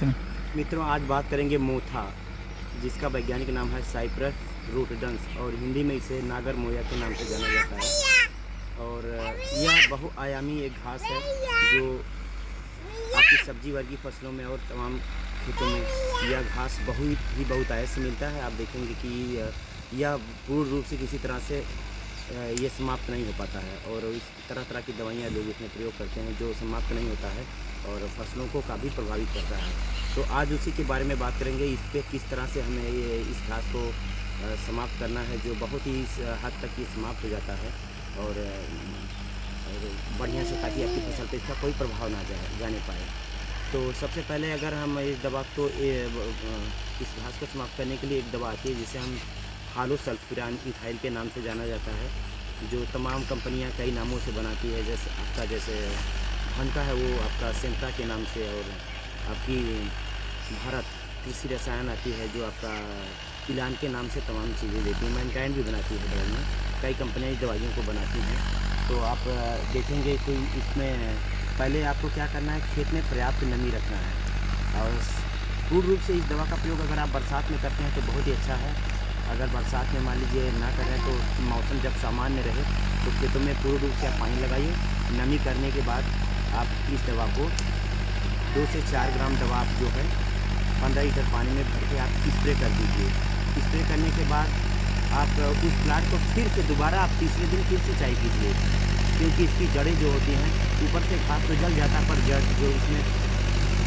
चलें। मित्रों, आज बात करेंगे मोथा, जिसका वैज्ञानिक नाम है साइप्रस रूटडेंस और हिंदी में इसे नागर मोया के नाम से जाना जाता है। और यह बहुआयामी एक घास है जो आपकी सब्जी वर्गीय फसलों में और तमाम खेतों में यह घास बहुत आय से मिलता है। आप देखेंगे कि यह पूर्ण रूप से किसी तरह से ये समाप्त नहीं हो पाता है और इस तरह तरह की दवाइयाँ लोग इसमें प्रयोग करते हैं जो समाप्त नहीं होता है और फसलों को काफ़ी प्रभावित करता है। तो आज उसी के बारे में बात करेंगे, इस पे किस तरह से हमें ये इस घास को समाप्त करना है जो बहुत ही हद तक ये समाप्त हो जाता है और बढ़िया से, ताकि आपकी फसल पर इसका कोई प्रभाव ना जाने पाए। तो सबसे पहले अगर हम इस दवा को इस घास को समाप्त करने के लिए एक दवा आती है जिसे हम हालोसल्फ्यूरान इथाइल के नाम से जाना जाता है, जो तमाम कंपनियां कई नामों से बनाती है। जैसे भनका है वो आपका सेंटा के नाम से, और आपकी भारत कृषि रसायन आती है जो आपका इलान के नाम से तमाम चीज़ें देती है। मैनकाइंड भी बनाती है बगल में, कई कंपनियां इस दवाइयों को बनाती हैं। तो आप देखेंगे कि इसमें पहले आपको क्या करना है, खेत में पर्याप्त नमी रखना है और पूर्ण रूप से इस दवा का प्रयोग अगर आप बरसात में करते हैं तो बहुत ही अच्छा है। अगर बरसात में मान लीजिए ना करें तो मौसम जब सामान्य रहे तो खेतों में पूर्ण रूप से आप पानी लगाइए। नमी करने के बाद आप इस दवा को 2 से 4 ग्राम दवा आप जो है 15 लीटर पानी में भर के आप स्प्रे कर दीजिए। स्प्रे करने के बाद आप उस प्लांट को फिर से दोबारा आप तीसरे दिन फिर सिंचाई कीजिए, क्योंकि इसकी जड़ें जो होती हैं ऊपर से घास तो जल जाता है पर जड़ जो इसमें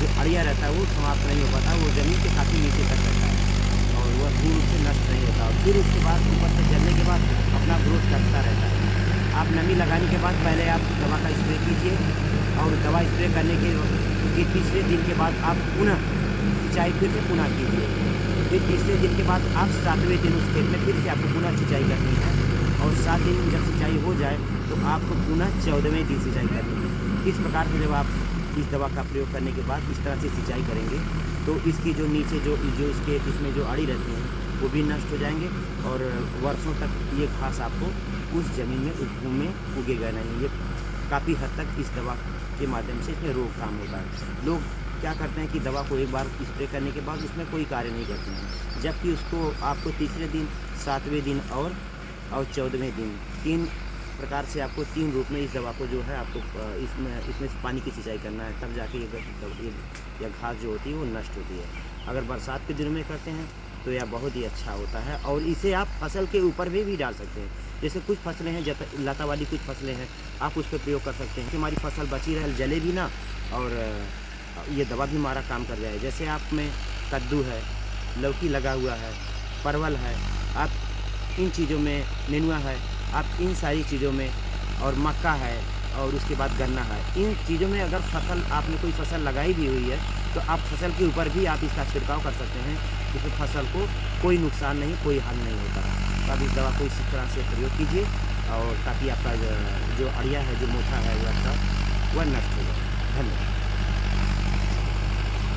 जो अड़िया रहता है वो समाप्त नहीं हो पाता, वो ज़मीन के काफ़ी नीचे तक रहता है और वह पूर्ण रूप से नष्ट नहीं होता। और फिर उसके बाद ऊपर से जलने के बाद अपना ग्रोथ करता रहता है। आप नमी लगाने के बाद पहले आप दवा का स्प्रे कीजिए और दवा स्प्रे करने के तीसरे दिन के बाद आप पुनः सिंचाई फिर से पुनः कीजिए। फिर तीसरे दिन के बाद आप 7वें दिन उस खेत में फिर से आपको पुनः सिंचाई करनी है और 7 दिन जब सिंचाई हो जाए तो आपको पुनः 14वें दिन सिंचाई करनी है। इस प्रकार से जब आप इस दवा का प्रयोग करने के बाद इस तरह से सिंचाई करेंगे तो इसकी जो नीचे जो इसके इसमें जो अड़ी रहती हैं वो भी नष्ट हो जाएंगे और वर्षों तक ये घास आपको उस ज़मीन में उस भूमि में उगेगा नहीं। ये काफ़ी हद तक इस दवा के माध्यम से इसमें रोकथाम होता है। लोग क्या करते हैं कि दवा को एक बार स्प्रे करने के बाद उसमें कोई कार्य नहीं करते हैं, जबकि उसको आपको तीसरे दिन, 7वें दिन और 14वें दिन 3 प्रकार से आपको 3 रूप में इस दवा को जो है आपको इसमें से पानी की सिंचाई करना है, तब जाके यह घास जो होती है वो नष्ट होती है। अगर बरसात के दिनों में करते हैं तो यह बहुत ही अच्छा होता है और इसे आप फसल के ऊपर भी डाल सकते हैं। जैसे कुछ फसलें हैं, लता वाली कुछ फसलें हैं, आप उस पर प्रयोग कर सकते हैं कि हमारी फसल बची रहे, जले भी ना और ये दवा भी हमारा काम कर जाए। जैसे आप में कद्दू है, लौकी लगा हुआ है, परवल है, आप इन चीज़ों में, नेनुआ है, आप इन सारी चीज़ों में, और मक्का है और उसके बाद गन्ना है, इन चीज़ों में अगर फसल आपने कोई फसल लगाई भी हुई है तो आप फसल के ऊपर भी आप इसका छिड़काव कर सकते हैं, जिससे फसल को कोई नुकसान नहीं, कोई हानि नहीं होता। तो आप इस दवा को इसी तरह से प्रयोग कीजिए और ताकि आपका जो अड़िया है, जो मोथा है, वो आपका वह नष्ट हो जाए। धन्यवाद।